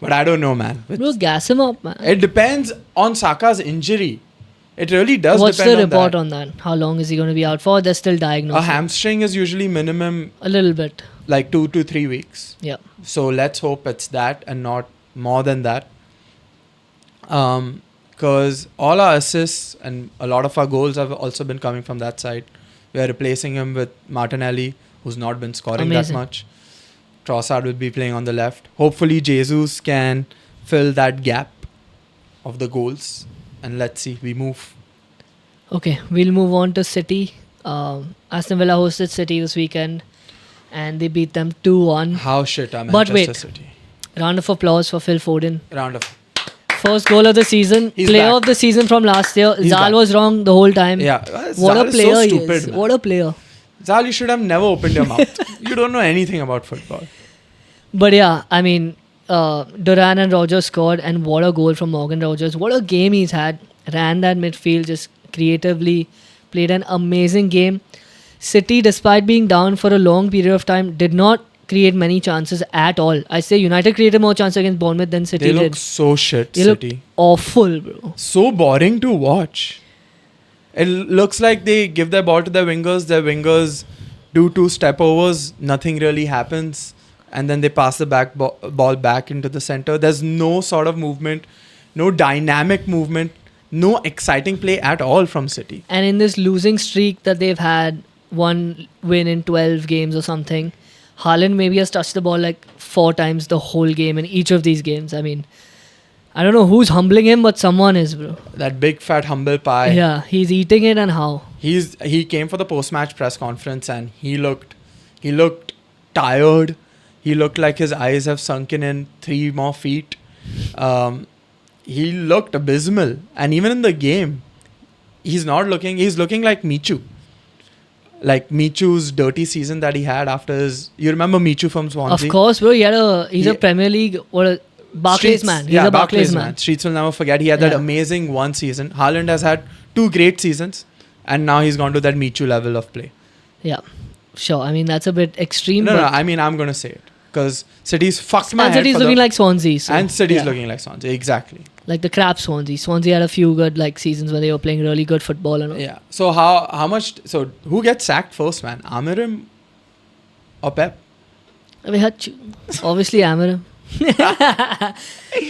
Speaker 2: But I don't know, man.
Speaker 1: Bro, gas him up, man.
Speaker 2: It depends on Saka's injury. It really does
Speaker 1: What's
Speaker 2: depend
Speaker 1: the
Speaker 2: on
Speaker 1: report
Speaker 2: that.
Speaker 1: on that? How long is he going to be out for? They're still
Speaker 2: A
Speaker 1: diagnosing.
Speaker 2: hamstring is usually minimum
Speaker 1: A little bit.
Speaker 2: like 2 to 3 weeks.
Speaker 1: Yeah.
Speaker 2: So let's hope it's that and not more than that. Because all our assists and a lot of our goals have also been coming from that side. We are replacing him with Martinelli, who's not been scoring
Speaker 1: Amazing.
Speaker 2: that much. Trossard will be playing on the left. Hopefully Jesus can fill that gap of the goals. And let's see, we move.
Speaker 1: Okay, we'll move on to City. Aston Villa hosted City this weekend and they beat them 2-1.
Speaker 2: How shit are
Speaker 1: But
Speaker 2: Manchester
Speaker 1: wait.
Speaker 2: City?
Speaker 1: Round of applause for Phil Foden.
Speaker 2: Round of...
Speaker 1: First goal of the season.
Speaker 2: He's
Speaker 1: Player
Speaker 2: back.
Speaker 1: of the season from last year.
Speaker 2: He's
Speaker 1: Zal
Speaker 2: back.
Speaker 1: was wrong the whole time.
Speaker 2: Yeah.
Speaker 1: What
Speaker 2: Zal
Speaker 1: a
Speaker 2: is
Speaker 1: player
Speaker 2: so
Speaker 1: he
Speaker 2: stupid,
Speaker 1: is.
Speaker 2: man.
Speaker 1: What a player.
Speaker 2: Zal, you should have never opened your mouth. You don't know anything about football.
Speaker 1: But yeah, I mean, Duran and Rogers scored, and what a goal from Morgan Rogers. What a game he's had. Ran that midfield just creatively, played an amazing game. City, despite being down for a long period of time, did not create many chances at all. I say United created more chances against Bournemouth than City
Speaker 2: They
Speaker 1: did.
Speaker 2: look so shit,
Speaker 1: They
Speaker 2: City.
Speaker 1: looked awful, bro.
Speaker 2: So boring to watch. It looks like they give their ball to their wingers do 2 step overs, nothing really happens, and then they pass the ball back into the center. There's no sort of movement, no dynamic movement, no exciting play at all from City.
Speaker 1: And in this losing streak that they've had, 1 win in 12 games or something, Haaland maybe has touched the ball like 4 times the whole game in each of these games. I mean, I don't know who's humbling him, but someone is, bro.
Speaker 2: That big fat humble pie.
Speaker 1: Yeah, he's eating it, and how?
Speaker 2: He came for the post-match press conference and he looked tired. He looked like his eyes have sunken in 3 more feet. He looked abysmal, and even in the game, he's looking like Michu. Like Michu's dirty season that he had after his. You remember Michu from Swansea?
Speaker 1: Of course, bro. He's a Premier League Barclays man. He's a Barclays man.
Speaker 2: Streets will never forget. He had that amazing 1 season. Haaland has had 2 great seasons, and now he's gone to that Michu level of play.
Speaker 1: Yeah, sure. I mean, that's a bit extreme.
Speaker 2: No. I mean, I'm gonna say it because City's fucked my head.
Speaker 1: City's looking like Swansea. So,
Speaker 2: and City's looking like Swansea. Exactly.
Speaker 1: Like the crap Swansea. Swansea had a few good seasons where they were playing really good football and all.
Speaker 2: Yeah. So how much? So who gets sacked first, man? Amorim or Pep?
Speaker 1: I mean, obviously Amorim.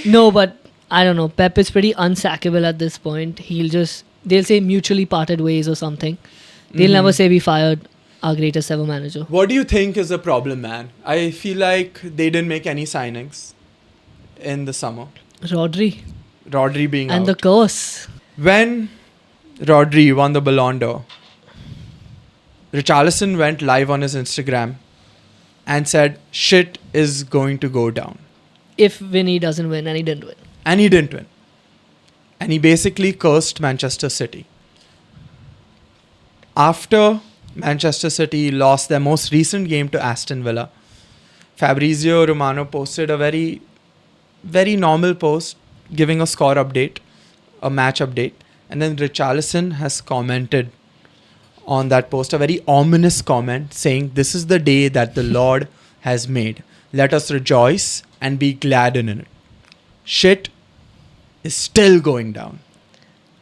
Speaker 1: No, but I don't know. Pep is pretty unsackable at this point. They'll say mutually parted ways or something. They'll never say we fired our greatest ever manager.
Speaker 2: What do you think is the problem, man? I feel like they didn't make any signings in the summer. Rodri being
Speaker 1: and
Speaker 2: out.
Speaker 1: the curse.
Speaker 2: When Rodri won the Ballon d'Or, Richarlison went live on his Instagram and said, shit is going to go down.
Speaker 1: If Vinny doesn't win, and he didn't win.
Speaker 2: And he didn't win. And he basically cursed Manchester City. After Manchester City lost their most recent game to Aston Villa, Fabrizio Romano posted a very, very normal post giving a score update, a match update. And then Richarlison has commented on that post, a very ominous comment saying, this is the day that the Lord has made. Let us rejoice and be glad in it. Shit is still going down.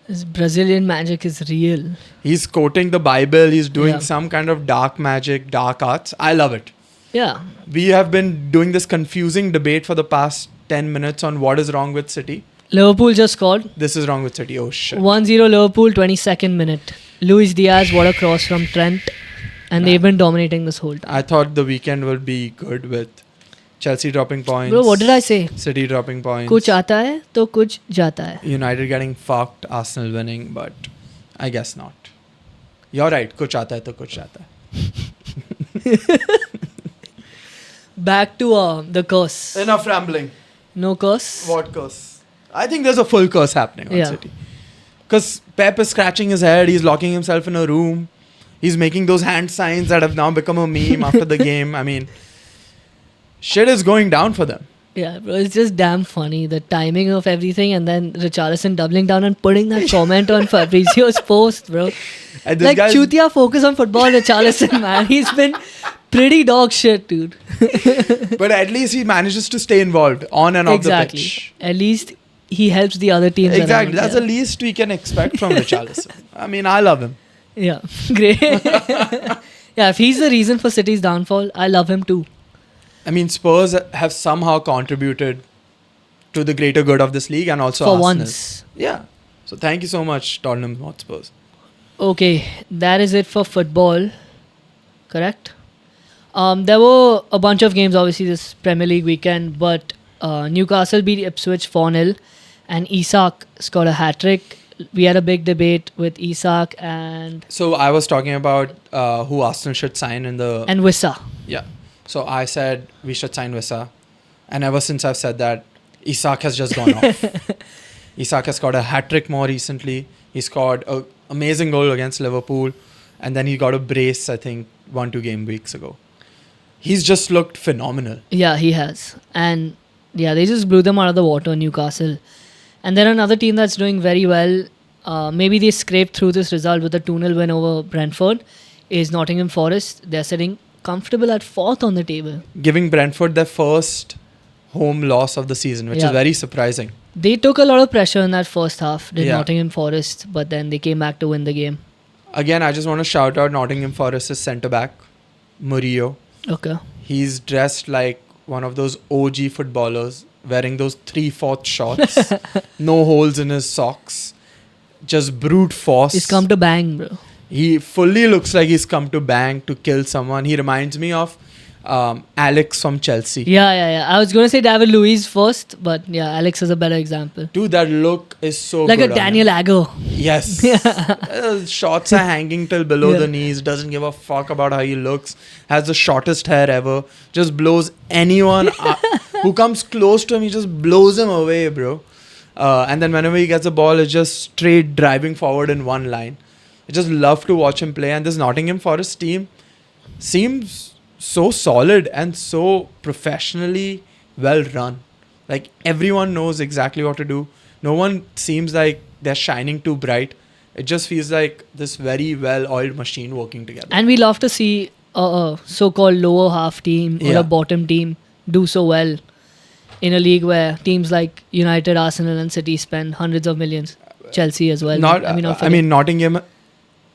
Speaker 1: This Brazilian magic is real.
Speaker 2: He's quoting the Bible. He's doing some kind of dark magic, dark arts. I love it.
Speaker 1: Yeah.
Speaker 2: We have been doing this confusing debate for the past 10 minutes on what is wrong with City.
Speaker 1: Liverpool just scored.
Speaker 2: This is wrong with City. Oh, shit.
Speaker 1: 1-0 Liverpool, 22nd minute. Luis Diaz, what a cross from Trent. And they've been dominating this whole time.
Speaker 2: I thought the weekend would be good with Chelsea dropping points.
Speaker 1: Bro, what did I say?
Speaker 2: City dropping points.
Speaker 1: Kuch aata hai, to kuch jata hai.
Speaker 2: United getting fucked, Arsenal winning, but I guess not. You're right. Kuch aata hai to kuch jata hai.
Speaker 1: Back to the curse.
Speaker 2: Enough rambling.
Speaker 1: No curse?
Speaker 2: What curse? I think there's a full curse happening on City. Because Pep is scratching his head. He's locking himself in a room. He's making those hand signs that have now become a meme after the game. I mean, shit is going down for them.
Speaker 1: Yeah, bro, it's just damn funny. The timing of everything, and then Richarlison doubling down and putting that comment on Fabrizio's post, bro. Like, Chutia, focus on football, Richarlison, man. He's been pretty dog shit, dude.
Speaker 2: But at least he manages to stay involved on and off the pitch.
Speaker 1: At least he helps the other teams.
Speaker 2: Exactly. That's the least we can expect from Richarlison. I mean, I love him.
Speaker 1: Yeah, great. Yeah, if he's the reason for City's downfall, I love him too.
Speaker 2: I mean, Spurs have somehow contributed to the greater good of this league and also
Speaker 1: for
Speaker 2: Arsenal.
Speaker 1: Once.
Speaker 2: Yeah. So thank you so much, Tottenham Hotspurs.
Speaker 1: Okay, that is it for football. Correct? There were a bunch of games, obviously, this Premier League weekend, but Newcastle beat Ipswich 4-0 and Isak scored a hat-trick. We had a big debate with Isak and...
Speaker 2: So I was talking about who Arsenal should sign in the...
Speaker 1: And Wissa.
Speaker 2: Yeah. So I said we should sign Wissa. And ever since I've said that, Isak has just gone off. Isak has scored a hat-trick more recently. He scored an amazing goal against Liverpool. And then he got a brace, I think, 1-2 game weeks ago. He's just looked phenomenal.
Speaker 1: Yeah, he has. And yeah, they just blew them out of the water, Newcastle. And then another team that's doing very well, maybe they scraped through this result with a 2-0 win over Brentford, is Nottingham Forest. They're sitting comfortable at 4th on the table.
Speaker 2: Giving Brentford their first home loss of the season, which is very surprising.
Speaker 1: They took a lot of pressure in that first half, did Nottingham Forest, but then they came back to win the game.
Speaker 2: Again, I just want to shout out Nottingham Forest's centre-back, Murillo.
Speaker 1: Okay.
Speaker 2: He's dressed like one of those OG footballers wearing those 3/4 shorts, no holes in his socks, just brute force.
Speaker 1: He's come to bang, bro.
Speaker 2: He fully looks like he's come to bang, to kill someone. He reminds me of Alex from Chelsea.
Speaker 1: Yeah. I was going to say David Luiz first, but yeah, Alex is a better example.
Speaker 2: Dude, that look is so
Speaker 1: Like
Speaker 2: good
Speaker 1: a Daniel Aggo.
Speaker 2: Yes. Shorts are hanging till below the knees. Doesn't give a fuck about how he looks. Has the shortest hair ever. Just blows anyone who comes close to him. He just blows him away, bro. And then whenever he gets the ball, it's just straight driving forward in one line. I just love to watch him play. And this Nottingham Forest team seems so solid and so professionally well run. Like everyone knows exactly what to do. No one seems like they're shining too bright. It just feels like this very well-oiled machine working together.
Speaker 1: And we love to see a so-called lower half team or a bottom team do so well in a league where teams like United, Arsenal and City spend hundreds of millions. Chelsea as well.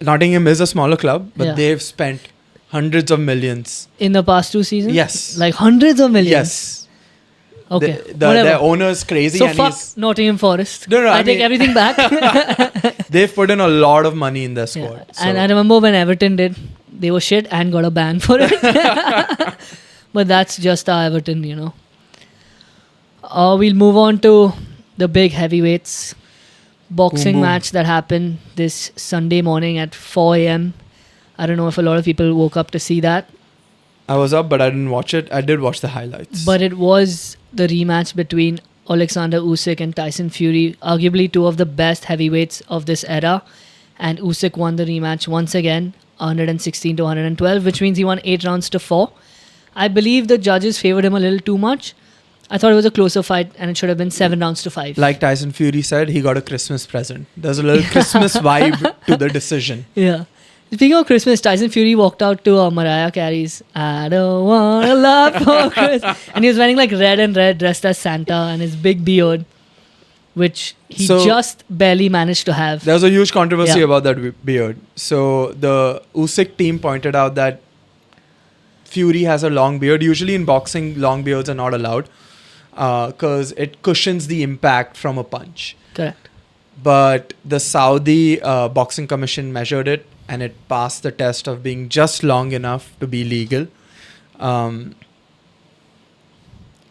Speaker 2: Nottingham is a smaller club, but they've spent hundreds of millions.
Speaker 1: In the past 2 seasons?
Speaker 2: Yes.
Speaker 1: Like hundreds of millions?
Speaker 2: Yes.
Speaker 1: Okay.
Speaker 2: Their owner's crazy.
Speaker 1: So
Speaker 2: and
Speaker 1: fuck Nottingham Forest.
Speaker 2: No,
Speaker 1: I take everything back.
Speaker 2: They've put in a lot of money in their squad.
Speaker 1: Yeah. So. And I remember when Everton did, they were shit and got a ban for it. But that's just our Everton, you know. We'll move on to the big heavyweights. Boxing match that happened this Sunday morning at 4 a.m. I don't know if a lot of people woke up to see that.
Speaker 2: I was up, but I didn't watch it. I did watch the highlights.
Speaker 1: But it was the rematch between Oleksandr Usyk and Tyson Fury, arguably 2 of the best heavyweights of this era. And Usyk won the rematch once again, 116 to 112, which means he won 8 rounds to 4. I believe the judges favored him a little too much. I thought it was a closer fight and it should have been 7 rounds to 5.
Speaker 2: Like Tyson Fury said, he got a Christmas present. There's a little Christmas vibe to the decision.
Speaker 1: Yeah. Speaking of Christmas, Tyson Fury walked out to Mariah Carey's I Don't Want a Lot for Christmas. And he was wearing like red and red, dressed as Santa, and his big beard, which he just barely managed to have.
Speaker 2: There was a huge controversy about that beard. So the Usyk team pointed out that Fury has a long beard. Usually in boxing, long beards are not allowed because it cushions the impact from a punch.
Speaker 1: Correct.
Speaker 2: But the Saudi Boxing Commission measured it and it passed the test of being just long enough to be legal.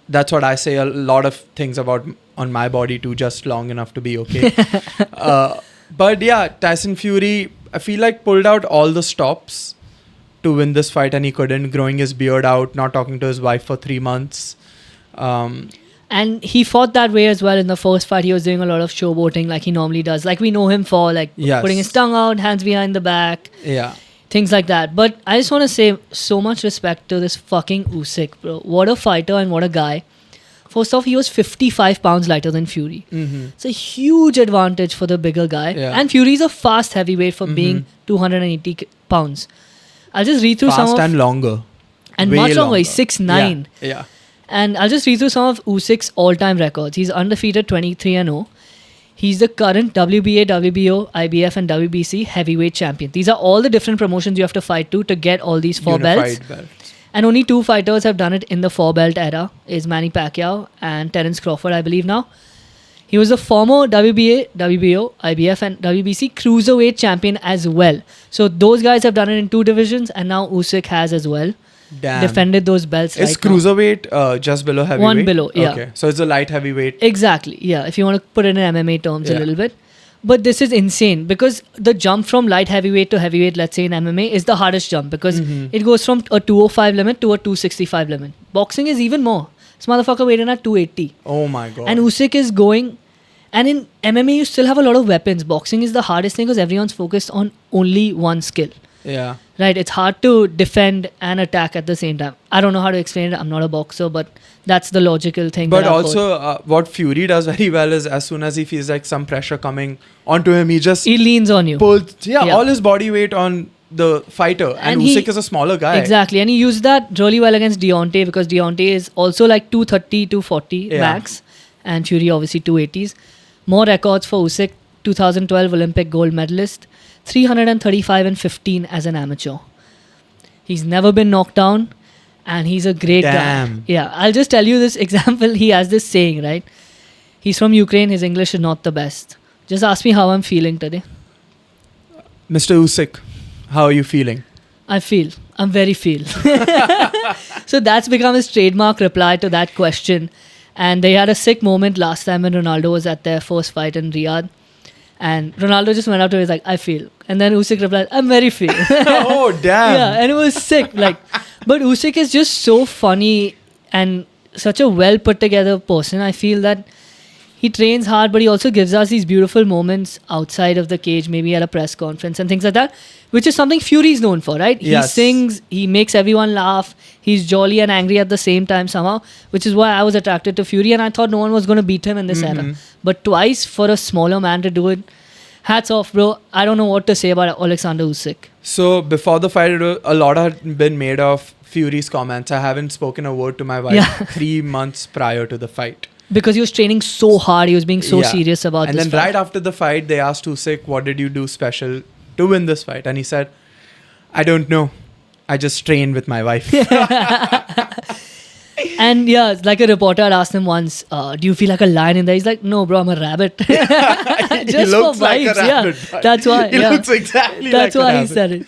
Speaker 2: That's what I say a lot of things about on my body too, just long enough to be okay. But yeah, Tyson Fury, I feel like pulled out all the stops to win this fight and he couldn't, growing his beard out, not talking to his wife for 3 months.
Speaker 1: And he fought that way as well in the first fight. He was doing a lot of showboating like he normally does. Like we know him for, like putting his tongue out, hands behind the back.
Speaker 2: Yeah.
Speaker 1: Things like that. But I just want to say so much respect to this fucking Usyk, bro. What a fighter and what a guy. First off, he was 55 pounds lighter than Fury.
Speaker 2: Mm-hmm.
Speaker 1: It's a huge advantage for the bigger guy. Yeah. And Fury's a fast heavyweight for being 280 pounds. I'll just read through
Speaker 2: fast
Speaker 1: some of...
Speaker 2: and longer.
Speaker 1: And
Speaker 2: way
Speaker 1: much longer. He's 6'9".
Speaker 2: Yeah.
Speaker 1: And I'll just read through some of Usyk's all-time records. He's undefeated 23-0. He's the current WBA, WBO, IBF and WBC heavyweight champion. These are all the different promotions you have to fight to get all these 4 belts. And only 2 fighters have done it in the 4-belt era, is Manny Pacquiao and Terence Crawford, I believe now. He was a former WBA, WBO, IBF and WBC cruiserweight champion as well. So those guys have done it in 2 divisions and now Usyk has as well.
Speaker 2: Damn.
Speaker 1: Defended those belts.
Speaker 2: Is cruiserweight just below heavyweight?
Speaker 1: 1 below, yeah.
Speaker 2: Okay, so it's a light heavyweight.
Speaker 1: Exactly, yeah. If you want to put it in MMA terms a little bit. But this is insane because the jump from light heavyweight to heavyweight, let's say in MMA, is the hardest jump because it goes from a 205 limit to a 265 limit. Boxing is even more. This motherfucker weighed in at 280.
Speaker 2: Oh my god.
Speaker 1: And Usyk is going... And in MMA, you still have a lot of weapons. Boxing is the hardest thing because everyone's focused on only one skill.
Speaker 2: Yeah.
Speaker 1: Right, it's hard to defend and attack at the same time. I don't know how to explain it. I'm not a boxer, but that's the logical thing.
Speaker 2: But also, what Fury does very well is as soon as he feels like some pressure coming onto him, he
Speaker 1: leans on you.
Speaker 2: Pulls, all his body weight on the fighter. And Usyk is a smaller guy.
Speaker 1: Exactly, and he used that really well against Deontay because Deontay is also like 230, 240 max. And Fury obviously 280s. More records for Usyk, 2012 Olympic gold medalist. 335 and 15 as an amateur. He's never been knocked down And he's a great
Speaker 2: Damn.
Speaker 1: guy. Yeah, I'll just tell you this example. He has this saying, right? He's from Ukraine. His English is not the best. Just ask me how I'm feeling today.
Speaker 2: Mr. Usyk, how are you feeling?
Speaker 1: I'm very feel. So that's become his trademark reply to that question. And they had a sick moment last time when Ronaldo was at their first fight in Riyadh. And Ronaldo just went up to him and was like, I feel. And then Usyk replied, I'm very feel.
Speaker 2: Oh, damn.
Speaker 1: Yeah, and it was sick. But Usyk is just so funny and such a well put together person. I feel that he trains hard, but he also gives us these beautiful moments outside of the cage, maybe at a press conference and things like that, which is something Fury is known for, right?
Speaker 2: Yes.
Speaker 1: He sings, he makes everyone laugh, he's jolly and angry at the same time somehow, which is why I was attracted to Fury, and I thought no one was going to beat him in this era. But twice for a smaller man to do it, hats off, bro. I don't know what to say about Oleksandr Usyk.
Speaker 2: So before the fight, a lot had been made of Fury's comments. I haven't spoken a word to my wife 3 months prior to the fight.
Speaker 1: Because he was training so hard, he was being so serious about
Speaker 2: and
Speaker 1: this
Speaker 2: then
Speaker 1: fight.
Speaker 2: right after the fight, they asked Usyk, what did you do special to win this fight? And he said, I don't know. I just trained with my wife.
Speaker 1: And yeah, like a reporter had asked him once, do you feel like a lion in there? He's like, no, bro, I'm a rabbit. Just
Speaker 2: He looks
Speaker 1: for
Speaker 2: like a
Speaker 1: vibes,
Speaker 2: rabbit.
Speaker 1: yeah. That's why.
Speaker 2: He looks exactly
Speaker 1: That's
Speaker 2: like a
Speaker 1: why he
Speaker 2: rabbit.
Speaker 1: said it.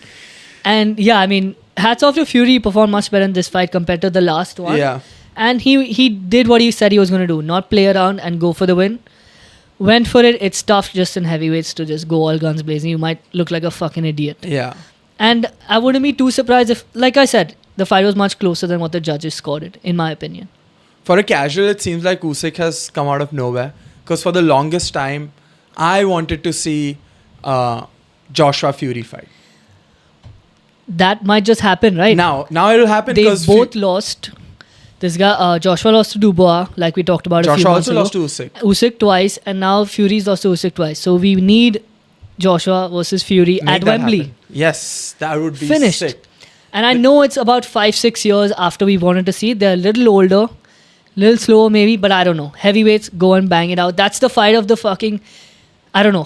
Speaker 1: And yeah, I mean, hats off to Fury. He performed much better in this fight compared to the last one.
Speaker 2: Yeah.
Speaker 1: And he did what he said he was going to do, not play around and go for the win. Went for it. It's tough just in heavyweights to just go all guns blazing. You might look like a fucking idiot.
Speaker 2: Yeah.
Speaker 1: And I wouldn't be too surprised if, like I said, the fight was much closer than what the judges scored it, in my opinion.
Speaker 2: For a casual, it seems like Usyk has come out of nowhere. Because for the longest time, I wanted to see Joshua Fury fight.
Speaker 1: That might just happen, right?
Speaker 2: Now it'll happen
Speaker 1: They
Speaker 2: because
Speaker 1: both lost. This guy, Joshua lost to Dubois, like we talked about a few
Speaker 2: Joshua
Speaker 1: months
Speaker 2: also
Speaker 1: ago.
Speaker 2: lost to Usyk.
Speaker 1: Usyk twice, and now Fury's lost to Usyk twice. So we need Joshua versus Fury
Speaker 2: Make
Speaker 1: at
Speaker 2: that
Speaker 1: Wembley.
Speaker 2: happen. Yes, that would be
Speaker 1: Finished.
Speaker 2: sick.
Speaker 1: And I know it's about 5-6 years after we wanted to see it. They're a little older, little slower maybe, but I don't know. Heavyweights, go and bang it out. That's the fight of the fucking, I don't know,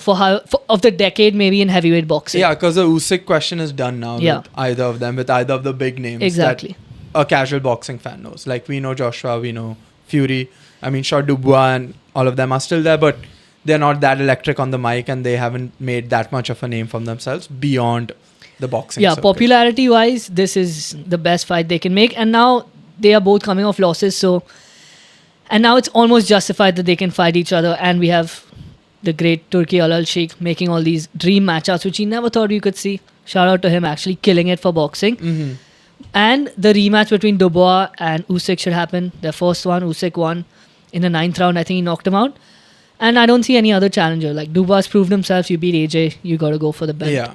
Speaker 1: of the decade maybe in heavyweight boxing.
Speaker 2: Yeah, because the Usyk question is done now
Speaker 1: Yeah.
Speaker 2: with either of them, with either of the big names.
Speaker 1: Exactly.
Speaker 2: That a casual boxing fan knows. Like, we know Joshua, we know Fury. I mean, sure, Dubois and all of them are still there, but they're not that electric on the mic and they haven't made that much of a name for themselves beyond the boxing
Speaker 1: Yeah,
Speaker 2: circuit.
Speaker 1: popularity-wise, this is the best fight they can make. And now they are both coming off losses, so... And now it's almost justified that they can fight each other. And we have the great Turki Alal Sheikh making all these dream matchups, which he never thought we could see. Shout out to him actually killing it for boxing.
Speaker 2: Mm-hmm.
Speaker 1: And the rematch between Dubois and Usyk should happen. The first one, Usyk won in the 9th round. I think he knocked him out. And I don't see any other challenger. Like, Dubois proved himself. You beat AJ, you got to go for the belt.
Speaker 2: Yeah.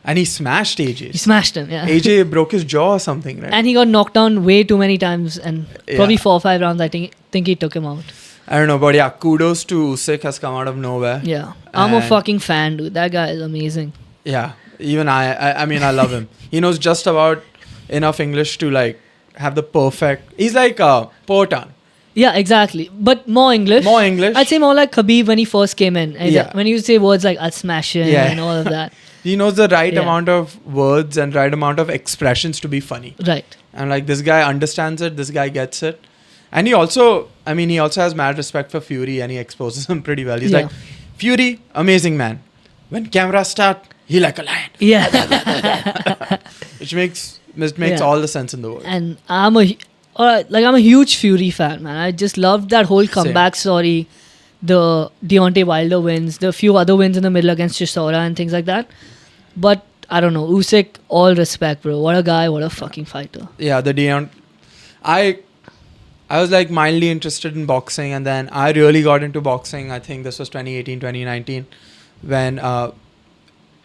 Speaker 2: And he smashed AJ.
Speaker 1: He smashed him, yeah.
Speaker 2: AJ broke his jaw or something, right?
Speaker 1: And he got knocked down way too many times. And probably
Speaker 2: Yeah.
Speaker 1: 4 or 5 rounds, I think he took him out.
Speaker 2: I don't know, but yeah, kudos to Usyk has come out of nowhere.
Speaker 1: Yeah. I'm a
Speaker 2: And-
Speaker 1: fucking fan, dude. That guy is amazing.
Speaker 2: Yeah, even I mean, I love him. He knows just about enough English to like have the perfect. He's like Portan.
Speaker 1: Yeah, exactly. But more English.
Speaker 2: More English.
Speaker 1: I'd say more like Khabib when he first came in.
Speaker 2: Yeah.
Speaker 1: When you say words like I'll smash him
Speaker 2: Yeah.
Speaker 1: and all of that.
Speaker 2: He knows the right
Speaker 1: Yeah.
Speaker 2: amount of words and right amount of expressions to be funny.
Speaker 1: Right.
Speaker 2: And like this guy understands it. This guy gets it. And he also has mad respect for Fury and he exposes him pretty well. He's
Speaker 1: Yeah.
Speaker 2: like, Fury, amazing man. When cameras start, he like a lion.
Speaker 1: Yeah.
Speaker 2: Which makes
Speaker 1: Yeah.
Speaker 2: all the sense in the world.
Speaker 1: And I'm a huge Fury fan, man. I just loved that whole comeback story. The Deontay Wilder wins, the few other wins in the middle against Chisora and things like that. But I don't know, Usyk, all respect, bro. What a guy, what a fucking fighter.
Speaker 2: Yeah, the Deon. I was like mildly interested in boxing, and then I really got into boxing. I think this was 2018, 2019, when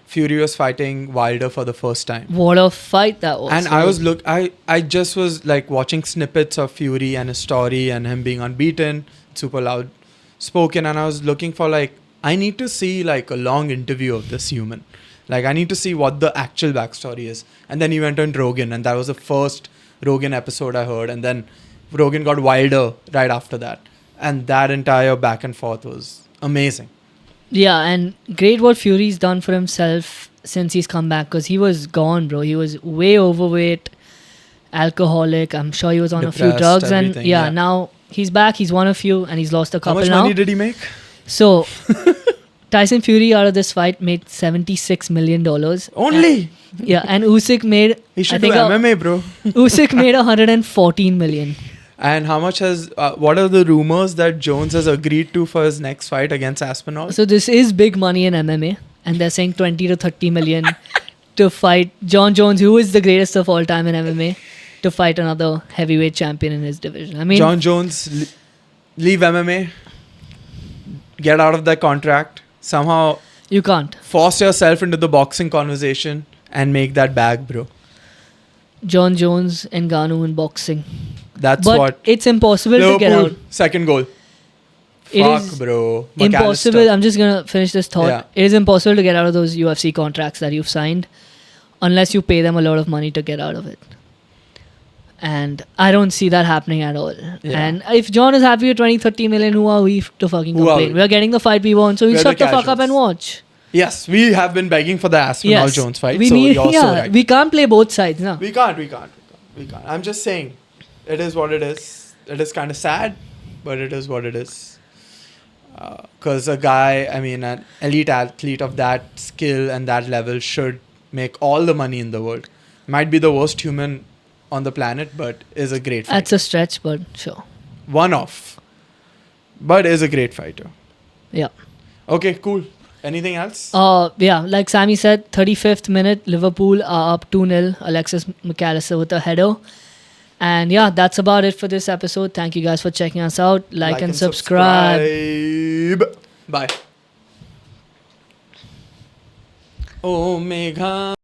Speaker 2: Fury was fighting Wilder for the first time.
Speaker 1: What a fight that was.
Speaker 2: And I just was like watching snippets of Fury and his story and him being unbeaten, super loud spoken, and I was looking for like, I need to see like a long interview of this human. Like I need to see what the actual backstory is. And then he went on Rogan, and that was the first Rogan episode I heard, and then Rogan got Wilder right after that. And that entire back and forth was amazing.
Speaker 1: Yeah, and great what Fury's done for himself since he's come back, because he was gone, bro. He was way overweight. alcoholic. I'm sure he was on a few
Speaker 2: Depressed,
Speaker 1: drugs, and
Speaker 2: everything, yeah.
Speaker 1: now he's back. He's won a few, and he's lost a
Speaker 2: How
Speaker 1: couple
Speaker 2: much
Speaker 1: now.
Speaker 2: money did he make?
Speaker 1: So Tyson Fury out of this fight made $76 million.
Speaker 2: Only.
Speaker 1: Yeah, and Usyk made.
Speaker 2: He
Speaker 1: I
Speaker 2: should do
Speaker 1: think
Speaker 2: MMA, bro.
Speaker 1: Usyk made 114 million.
Speaker 2: And how much has? What are the rumors that Jones has agreed to for his next fight against Aspinall?
Speaker 1: So this is big money in MMA, and they're saying 20 to 30 million to fight John Jones, who is the greatest of all time in MMA, to fight another heavyweight champion in his division. I mean,
Speaker 2: John Jones, leave MMA, get out of that contract, somehow
Speaker 1: you can't.
Speaker 2: force yourself into the boxing conversation and make that bag, bro.
Speaker 1: John Jones and Ngannou in boxing.
Speaker 2: That's
Speaker 1: But
Speaker 2: what.
Speaker 1: it's impossible to get out.
Speaker 2: Second goal.
Speaker 1: It
Speaker 2: Fuck,
Speaker 1: is
Speaker 2: bro.
Speaker 1: impossible.
Speaker 2: McAllister.
Speaker 1: I'm just going to finish this thought.
Speaker 2: Yeah.
Speaker 1: It is impossible to get out of those UFC contracts that you've signed unless you pay them a lot of money to get out of it. And I don't see that happening at all.
Speaker 2: Yeah.
Speaker 1: And if John is happy with 20, 30 million, who are we to fucking
Speaker 2: Who are
Speaker 1: complain?
Speaker 2: we?
Speaker 1: We're getting the fight we want, so we
Speaker 2: We're
Speaker 1: shut
Speaker 2: the
Speaker 1: the fuck up
Speaker 2: casuals.
Speaker 1: and watch.
Speaker 2: Yes, we have been begging for the Aspinall
Speaker 1: Yes.
Speaker 2: Jones fight.
Speaker 1: We
Speaker 2: so
Speaker 1: need,
Speaker 2: you're
Speaker 1: yeah,
Speaker 2: so right.
Speaker 1: we can't play both sides, no.
Speaker 2: We can't. I'm just saying, it is what it is. It is kind of sad, but it is what it is. Because a guy, I mean, an elite athlete of that skill and that level should make all the money in the world. Might be the worst human on the planet, but is a great fighter.
Speaker 1: That's a stretch, but sure.
Speaker 2: One off. But is a great fighter.
Speaker 1: Yeah.
Speaker 2: Okay, cool. Anything else?
Speaker 1: Yeah, like Sammy said, 35th minute, Liverpool are up 2-0. Alexis McAllister with a header. And yeah, that's about it for this episode. Thank you guys for checking us out. Like and subscribe.
Speaker 2: Bye. Omega.